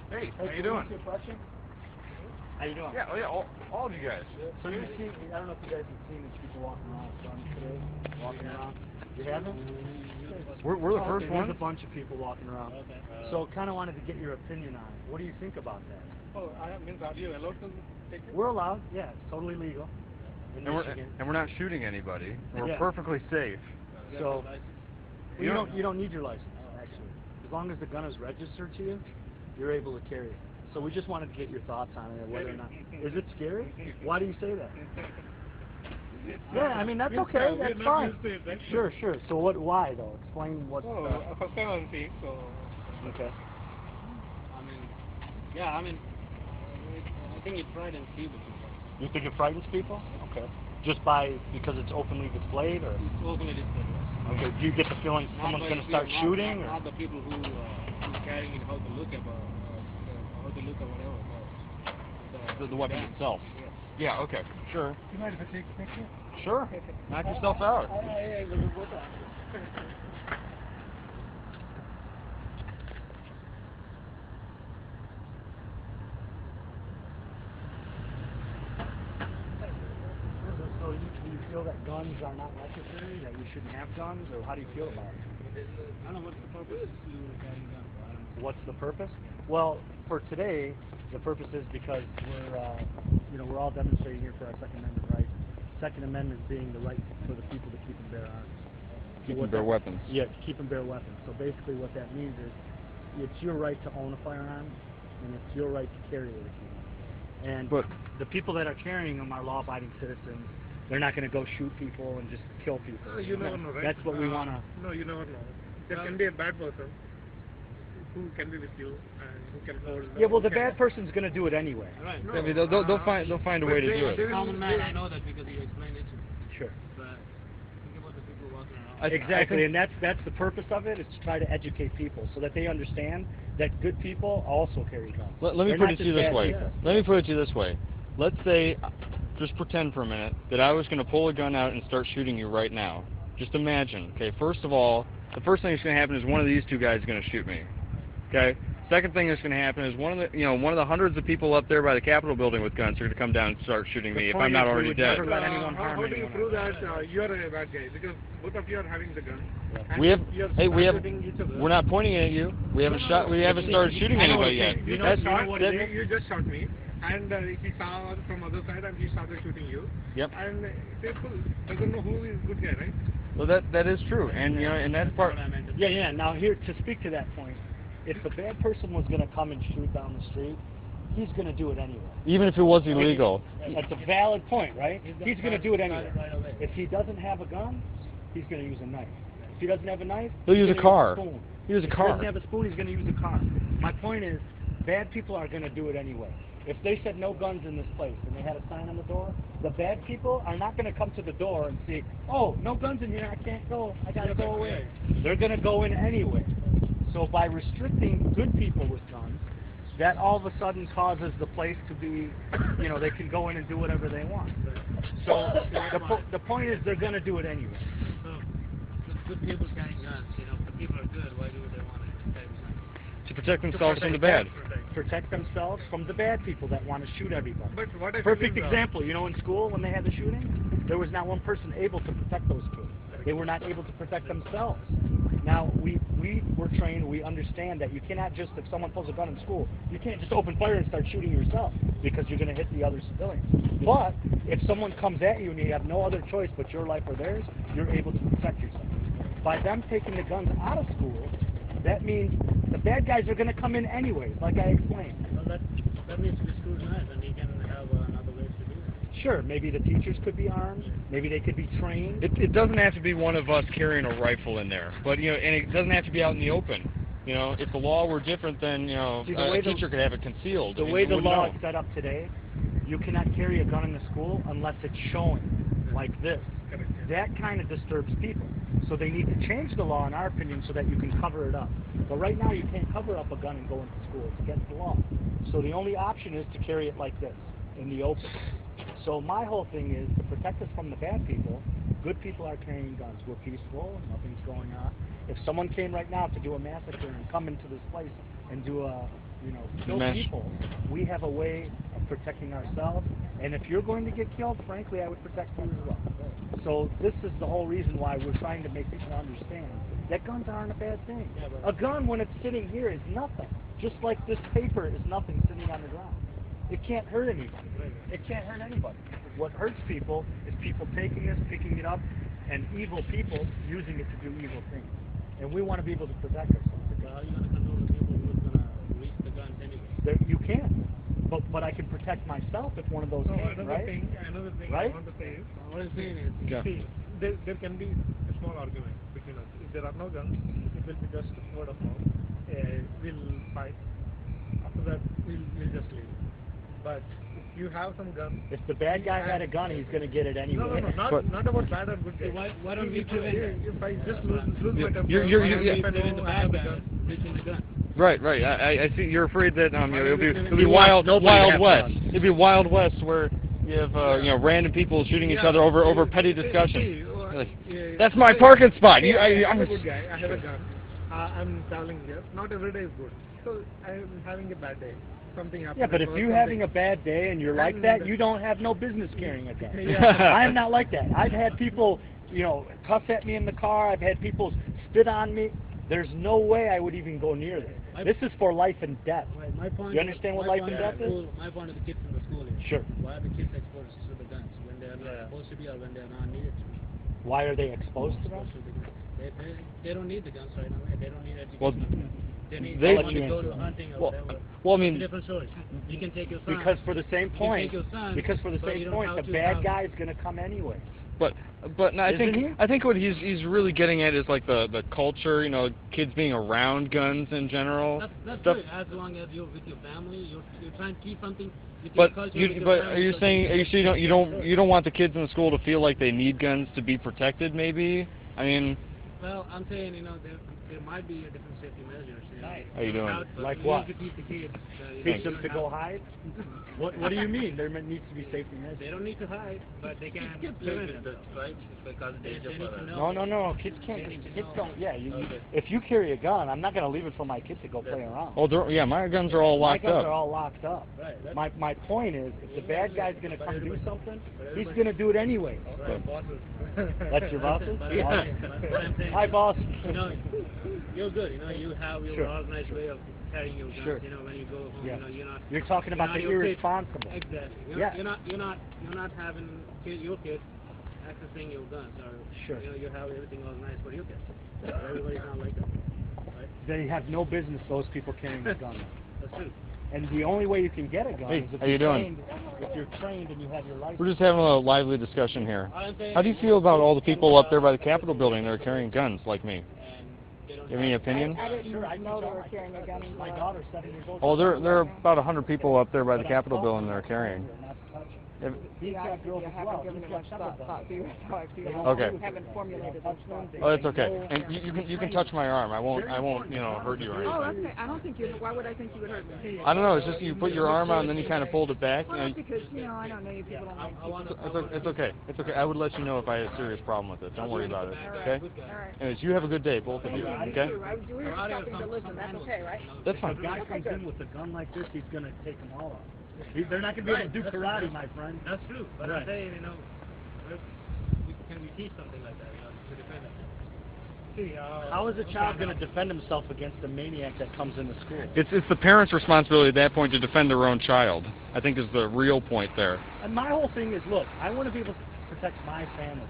Hey, how you doing? How you doing? Yeah, oh yeah, all of you guys. So you see, I don't know if you guys have seen these people walking around with guns today, walking around. You haven't? We're the first There's one. a bunch of people walking around. Okay. So kind of wanted to get your opinion on it. What do you think about that? Oh, means are you allowed to take it? We're allowed. Yeah, it's totally legal. In Michigan. And we're not shooting anybody. We're Yeah. perfectly safe. So you don't need your license actually. As long as the gun is registered to you, you're able to carry it. So we just wanted to get your thoughts on it, whether or not. Is it scary? Why do you say that? Yeah, I mean that's okay. That's fine. Sure. So why though? Explain what. First time I'm seeing, so. Okay. I think it frightens people. You think it frightens people? Okay. Just because it's openly displayed, or? It's openly displayed. Okay. Do you get the feeling someone's going to start shooting? Not the people who carrying it, how to look at whatever. The weapon itself. Yeah, okay. Sure. You mind if I take a picture? Sure. Knock yourself out. So do you feel that guns are not necessary, that you shouldn't have guns, or how do you feel about it? I don't know what's the purpose of carrying guns. What's the purpose? Well, for today, the purpose is because we're all demonstrating here for our Second Amendment rights. Second Amendment being the right for the people to keep and bear arms. Keep and bear weapons. Yeah, keep and bear weapons. So basically what that means is it's your right to own a firearm, and it's your right to carry it if you want. And the people that are carrying them are law-abiding citizens. They're not going to go shoot people and just kill people. You never know, right? That's what we want to... No, you never know. There can be a bad person who can be with you and who can hold. Yeah, well, the bad person's going to do it anyway. Right. I mean, they'll find a way to do it. Common man, I know that because you explained it to me. Sure. But think about the people walking around. Exactly, and that's the purpose of it, is to try to educate people so that they understand that good people also carry guns. Let me put it to you this way. Let me put it to you this way. Let's say, just pretend for a minute, that I was going to pull a gun out and start shooting you right now. Just imagine, okay, first of all, the first thing that's going to happen is one of these two guys is going to shoot me. Okay? Second thing that's going to happen is one of the hundreds of people up there by the Capitol building with guns are going to come down and start shooting me if I'm not already dead. How do you prove that you're a bad guy? Because both of you are having the gun. We're not pointing it at you. We haven't started shooting anybody yet. You just shot me, and he saw from other side and he started shooting you. Yep. And people doesn't know who is good guy, right? Well, that is true, and that's part. Yeah. Now here to speak to that point, if the bad person was going to come and shoot down the street, he's going to do it anyway. Even if it was illegal. That's a valid point, right? He's going to do it anyway. If he doesn't have a gun, he's going to use a knife. If he doesn't have a knife, he'll use a car. If he doesn't have a spoon, he's going to use a car. My point is, bad people are going to do it anyway. If they said no guns in this place and they had a sign on the door, the bad people are not going to come to the door and say, oh, no guns in here, I can't go, I got to go away. They're going to go in anyway. So by restricting good people with guns, that all of a sudden causes the place to be, they can go in and do whatever they want. So the point is they're going to do it anyway. So good people carrying guns, if the people are good, why do they want to carry guns? To protect themselves from the bad. Protect themselves from the bad people that want to shoot everybody. But what if Perfect example, in school when they had the shooting, there was not one person able to protect those kids. They were not able to protect themselves. Now, we were trained, we understand that you cannot just, if someone pulls a gun in school, you can't just open fire and start shooting yourself because you're going to hit the other civilians. But if someone comes at you and you have no other choice but your life or theirs, you're able to protect yourself. By them taking the guns out of school, that means the bad guys are going to come in anyways, like I explained. Well, that means the school's nice, and you can have another way to do it. Sure, maybe the teachers could be armed, maybe they could be trained. It doesn't have to be one of us carrying a rifle in there, but and it doesn't have to be out in the open. If the law were different, then a teacher could have it concealed. The way the law is set up today, you cannot carry a gun in the school unless it's showing like this. That kind of disturbs people. So they need to change the law, in our opinion, so that you can cover it up. But right now, you can't cover up a gun and go into school. It's against the law. So the only option is to carry it like this, in the open. So my whole thing is to protect us from the bad people. Good people are carrying guns. We're peaceful. Nothing's going on. If someone came right now to do a massacre and come into this place and do a kill Mesh. people, we have a way of protecting ourselves. And if you're going to get killed, frankly, I would protect you as well. So this is the whole reason why we're trying to make people understand that guns aren't a bad thing. A gun, when it's sitting here, is nothing. Just like this paper is nothing sitting on the ground. It can't hurt anybody. It can't hurt anybody. What hurts people is people taking this, picking it up, and evil people using it to do evil things. And we want to be able to protect ourselves. How are you going to control the people who's going to reach the guns anyway? You can. But I can protect myself if one of those came, right? Another thing Right? I want to say is, What I'm saying is, Yeah. see, there can be a small argument between us. If there are no guns, it will be just word of mouth. We'll fight. After that, we'll just leave. But if you have some guns, If the bad guy had a gun, he's going to get it anyway. no, not about bad or good. why don't we prevent that? If I just lose my temper, you're- if I Prevent know the I have bad a guy gun. reaching the gun. Right. I see. You're afraid that it'll be We want wild nobody to have west. guns. It'd be Wild West where you have random people shooting each other over petty discussion. That's my parking spot. I'm a good guy. I have a gun. I'm traveling here. Not every day is good. So I'm having a bad day. Something happens. Yeah, but if you're having a bad day and you're like that, you don't have no business carrying a gun. Yeah. I'm not like that. I've had people, cuss at me in the car. I've had people spit on me. There's no way I would even go near this. This is for life and death. My point You understand what life and death is? My point of the kids in the school is, Sure. why are the kids exposed to the guns when they're not supposed to be or when they're not needed to be? Why are they exposed to them? Exposed to the guns. They don't need the guns right now. They don't need education. Well, they need they- want to go to hunting or whatever. well, I It's mean, a different story. You can take your son. Because for the same You can point, take your son, because for the but you same don't point, have the to bad have- guy's going to come anyway. But no, Isn't he? I think what he's really getting at is like the culture, kids being around guns in general. That's stuff. good. As long as you're with your family, you're trying to keep something. With But your culture, with your but family, are you so saying you don't want the kids in the school to feel like they need guns to be protected? Maybe. I mean. Well, I'm saying there might be a different safety measures. How you doing? Like you what? need to teach the kids. Teach them to go hide? What do you mean? There needs to be safety measures. They don't need to hide, but they can prevent it, right? Because they need to know. No. Kids can't. Kids don't. Yeah. If you carry a gun, I'm not going to leave it for my kids to go play around. Oh, my guns are all locked My guns up. are all locked up. Right. My point is, if the bad guy's going to come do something, he's going to do it anyway. That's your bosses? But I'm saying, Hi, boss. You're good. You have your Sure. organized way of carrying your guns. Sure. When you go home, Yeah. you're not. You're talking about the your kid. irresponsible. Exactly. Yeah. You're not having your kids accessing your guns, or Sure. you have everything organized for your kids. Everybody's not like that, right? They have no business, those people carrying a gun. That's true. And the only way you can get a gun Hey, is if how you you're doing? trained. If you're trained and you have your license. We're just having a lively discussion here. All I'm saying How do you is- feel about all the people up there by the Capitol building that are carrying guns like me? And they don't You have any opinion? I didn't know they were carrying a gun. My daughter's 7 years old. Oh, there are about 100 people up there by the Capitol building that are carrying. If- He's got girls I as haven't well. given He's it much got several thought guns. to. That's how I feel. Okay. You haven't formulated those ones. Oh, that's okay. And you can touch my arm. I won't hurt you or Oh, anything. okay. I don't think you. Why would I think you would hurt me? I don't know. It's just you put your arm out and then you kind of fold it back. Well, that's because I don't know you people don't like I want It's okay. It's okay. I would let you know if I had a serious problem with it. Don't worry about it. Okay. All right. Anyways, you have a good day, both of you. Okay. We were stopping to listen. That's okay, right? That's If fine. a guy comes in with a gun like this, he's going to take them all out. They're not going to be able to do karate, my friend. That's true. But Right. I'm saying, can we teach something like that, to defend us? See, How is a child going to defend himself against a maniac that comes into school? It's the parents' responsibility at that point to defend their own child. I think is the real point there. And my whole thing is, look, I want to be able to protect my family.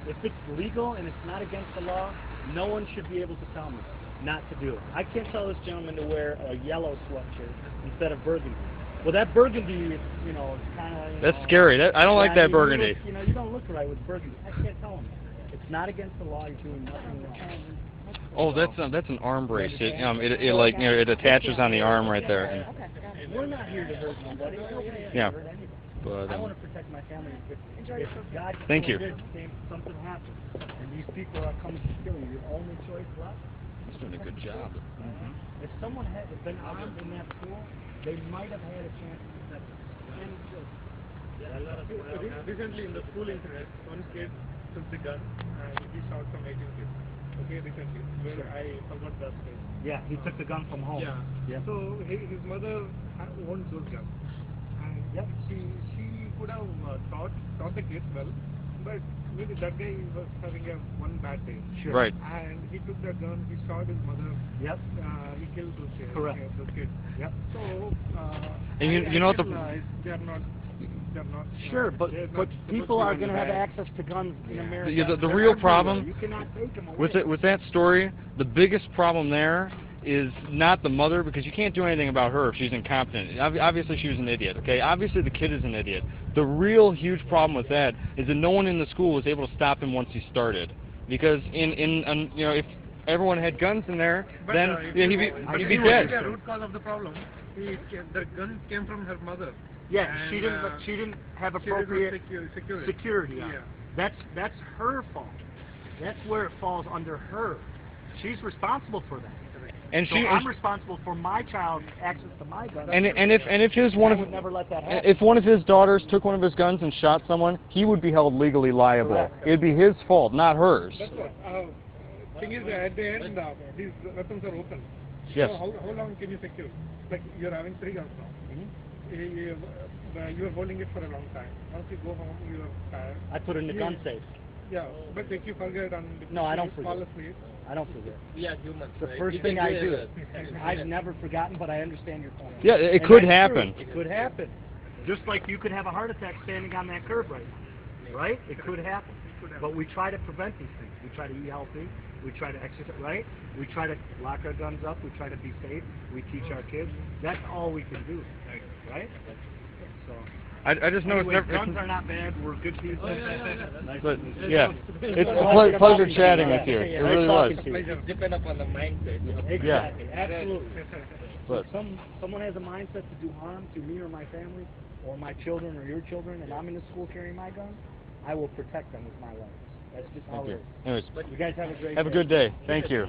If it's legal and it's not against the law, no one should be able to tell me not to do it. I can't tell this gentleman to wear a yellow sweatshirt instead of burgundy. Well, that burgundy, it's kind of... That's scary. I don't like that you burgundy. look, you don't look right with burgundy. I can't tell him that. It's not against the law. You're doing nothing wrong. Oh, that's an arm brace. It attaches on the arm right there. Okay. Got it. We're not here to hurt anybody. Nobody's Yeah. here to hurt anybody. But I want to protect my family. If God Thank you. forbid something happens and these people are coming to kill you, your only choice left. he's doing a good job. If someone had been armed in that school, they might have had a chance to protect them. recently in the school incident, one kid took the gun and he shot some 18 kids. okay, recently, where I forgot the place. Yeah, he took the gun from home. Yeah. Yeah. So his mother owns those guns, and Yep. she could have taught the kids well, but maybe that day he was having one bad day. Sure. Right. And he took the gun, he shot his mother. Yep. He killed those kids. Correct. Those kids. Yep. So And you know what the- they're not. Sure, but they're not people supposed are be going to have bad. access to guns in America. The They're real everywhere. problem You cannot take them away. with that story, the biggest problem there is not the mother, because you can't do anything about her if she's incompetent. Obviously she was an idiot, okay? Obviously the kid is an idiot. The real huge problem with that is that no one in the school was able to stop him once he started. Because if everyone had guns in there, But, then he'd be The dead. root cause of the problem, the gun came from her mother. Yeah, And, she didn't have she didn't appropriate security on Yeah. it. That's her fault. That's where it falls under her. She's responsible for that. And So I'm responsible for my child's access to my gun. and if his one I of would never let that happen. if one of his daughters took one of his guns and shot someone, he would be held legally liable. Correct. It'd be his fault, not hers. That's what. Thing is, at the end, these weapons are open. Yes. So how long can you secure? Like you're having 3 guns now. You are holding it for a long time. Once you go home, you are tired. I put it in the gun safe. Yeah, but if you forget and No, I don't you fall forget. asleep, I don't forget. We are humans. The right? first You thing can I do do. it. I've never forgotten, but I understand your point. Yeah, it And could that's happen. true. It could happen. Just like you could have a heart attack standing on that curb right now. Right? It could happen. But we try to prevent these things. We try to eat healthy. We try to exercise, right? We try to lock our guns up. We try to be safe. We teach our kids. That's all we can do. Right? So. I just know Anyway, it's never. guns are not bad. We're good people. Nice But to meet you. yeah, it's a pleasure chatting with you. It really was. It depends upon the mindset. Exactly. Absolutely. But If someone has a mindset to do harm to me or my family, or my children or your children, and I'm in the school carrying my gun, I will protect them with my life. That's just how thank it you. is. Anyways, You guys have a great have a day. good day. Thank you.